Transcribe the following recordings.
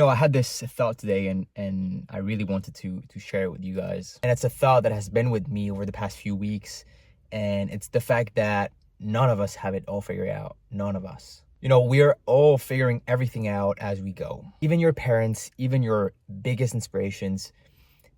I had this thought today and I really wanted to share it with you guys. And it's a thought that has been with me over the past few weeks. And it's the fact that none of us have it all figured out. None of us. We're all figuring everything out as we go. Even your parents, even your biggest inspirations,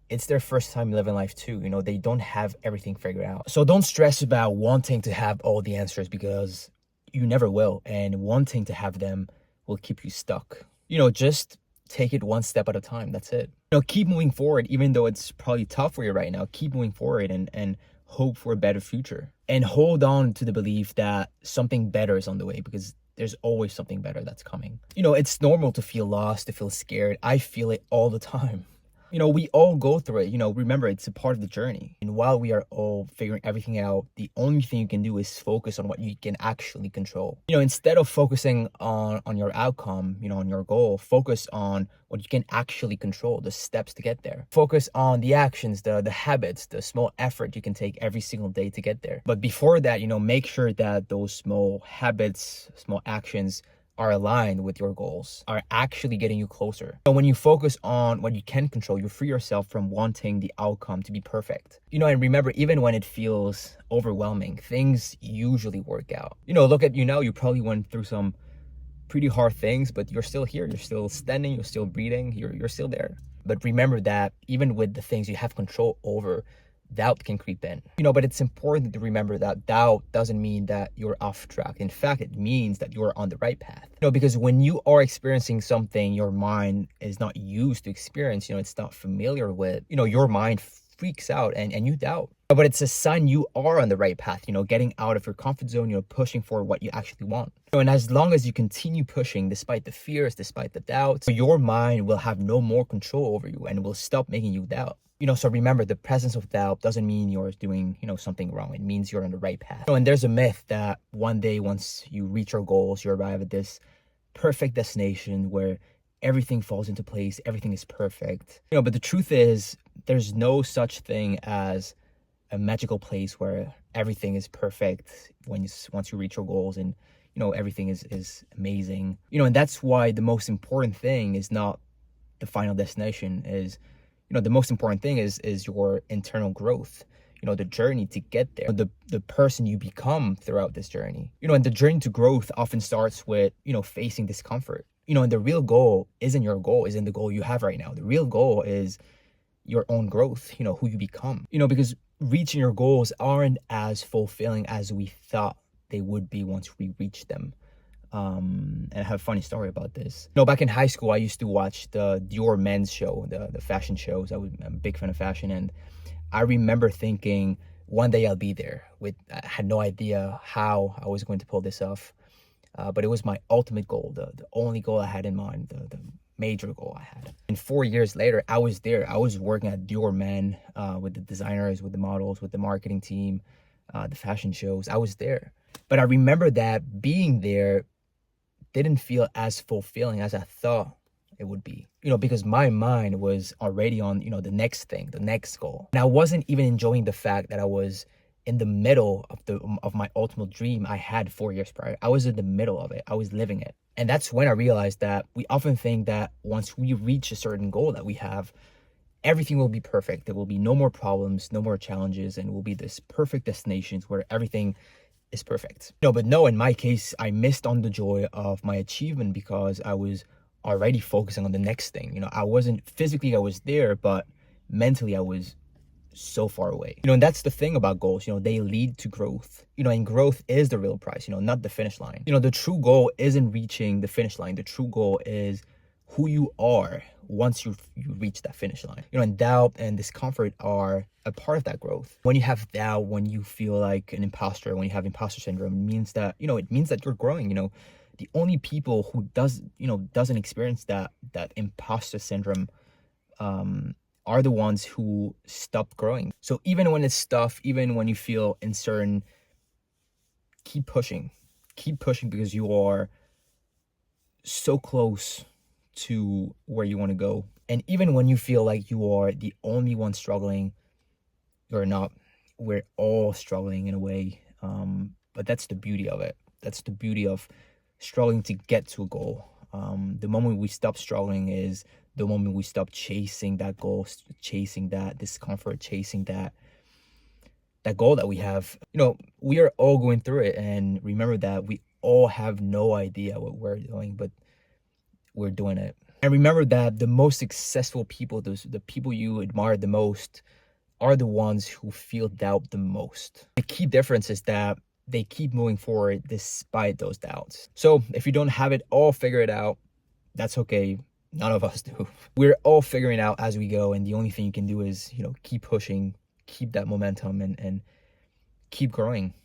it's their first time living life too. They don't have everything figured out. So don't stress about wanting to have all the answers because you never will. And wanting to have them will keep you stuck. Just take it one step at a time. That's it. Keep moving forward, even though it's probably tough for you right now. Keep moving forward and hope for a better future. And hold on to the belief that something better is on the way because there's always something better that's coming. It's normal to feel lost, to feel scared. I feel it all the time. We all go through it. Remember, it's a part of the journey. And while we are all figuring everything out, the only thing you can do is focus on what you can actually control. Instead of focusing on your outcome, on your goal, focus on what you can actually control, the steps to get there. Focus on the actions, the habits, the small effort you can take every single day to get there. But before that, make sure that those small habits, small actions are aligned with your goals, are actually getting you closer. So when you focus on what you can control, you free yourself from wanting the outcome to be perfect. And remember, even when it feels overwhelming, things usually work out. Look at you now, you probably went through some pretty hard things, but you're still here, you're still standing, you're still breathing, you're still there. But remember that even with the things you have control over, doubt can creep in. But it's important to remember that doubt doesn't mean that you're off track. In fact, it means that you're on the right path. Because when you are experiencing something your mind is not used to experience, it's not familiar with, your mind freaks out and you doubt. But it's a sign you are on the right path, getting out of your comfort zone, pushing for what you actually want. And as long as you continue pushing, despite the fears, despite the doubts, your mind will have no more control over you and will stop making you doubt. So remember, the presence of doubt doesn't mean you're doing, something wrong. It means you're on the right path. And there's a myth that one day, once you reach your goals, you arrive at this perfect destination where everything falls into place, everything is perfect. But the truth is, there's no such thing as a magical place where everything is perfect once you reach your goals and, everything is amazing. And that's why the most important thing is not the final destination, is the most important thing is your internal growth, the journey to get there, the person you become throughout this journey. And the journey to growth often starts with, facing discomfort. And the real goal isn't the goal you have right now. The real goal is your own growth, who you become. Because reaching your goals aren't as fulfilling as we thought they would be once we reach them. And I have a funny story about this. Back in high school, I used to watch the Dior men's show, the fashion shows. I'm a big fan of fashion. And I remember thinking one day I'll be there. I had no idea how I was going to pull this off. But it was my ultimate goal, the only goal I had in mind, the major goal I had. And 4 years later, I was there. I was working at Dior Men with the designers, with the models, with the marketing team, the fashion shows. I was there. But I remember that being there didn't feel as fulfilling as I thought it would be, because my mind was already on, the next thing, the next goal. And I wasn't even enjoying the fact that I was in the middle of my ultimate dream I had 4 years prior. I was in the middle of it. I was living it. And that's when I realized that we often think that once we reach a certain goal that we have, everything will be perfect. There will be no more problems, no more challenges, and it will be this perfect destinations where everything is perfect. But no, in my case, I missed on the joy of my achievement because I was already focusing on the next thing. I wasn't physically, I was there, but mentally I was so far away. And that's the thing about goals, they lead to growth, and growth is the real prize, not the finish line. The true goal isn't reaching the finish line. The true goal is who you are once you reach that finish line. And doubt and discomfort are a part of that growth. When you have doubt, when you feel like an imposter, when you have imposter syndrome, it means that you're growing. The only people who doesn't experience that imposter syndrome are the ones who stop growing. So even when it's tough, even when you feel uncertain, keep pushing because you are so close to where you want to go. And even when you feel like you are the only one struggling, you're not. We're all struggling in a way. But that's the beauty of it. That's the beauty of struggling to get to a goal. The moment we stop struggling is the moment we stop chasing that goal, chasing that discomfort, chasing that goal that we have. We are all going through it, and remember that we all have no idea what we're doing, but we're doing it. And remember that the most successful people, the people you admire the most, are the ones who feel doubt the most. The key difference is that they keep moving forward despite those doubts. So if you don't have it all figured out, that's okay. None of us do. We're all figuring out as we go, and the only thing you can do is, keep pushing, keep that momentum, and keep growing.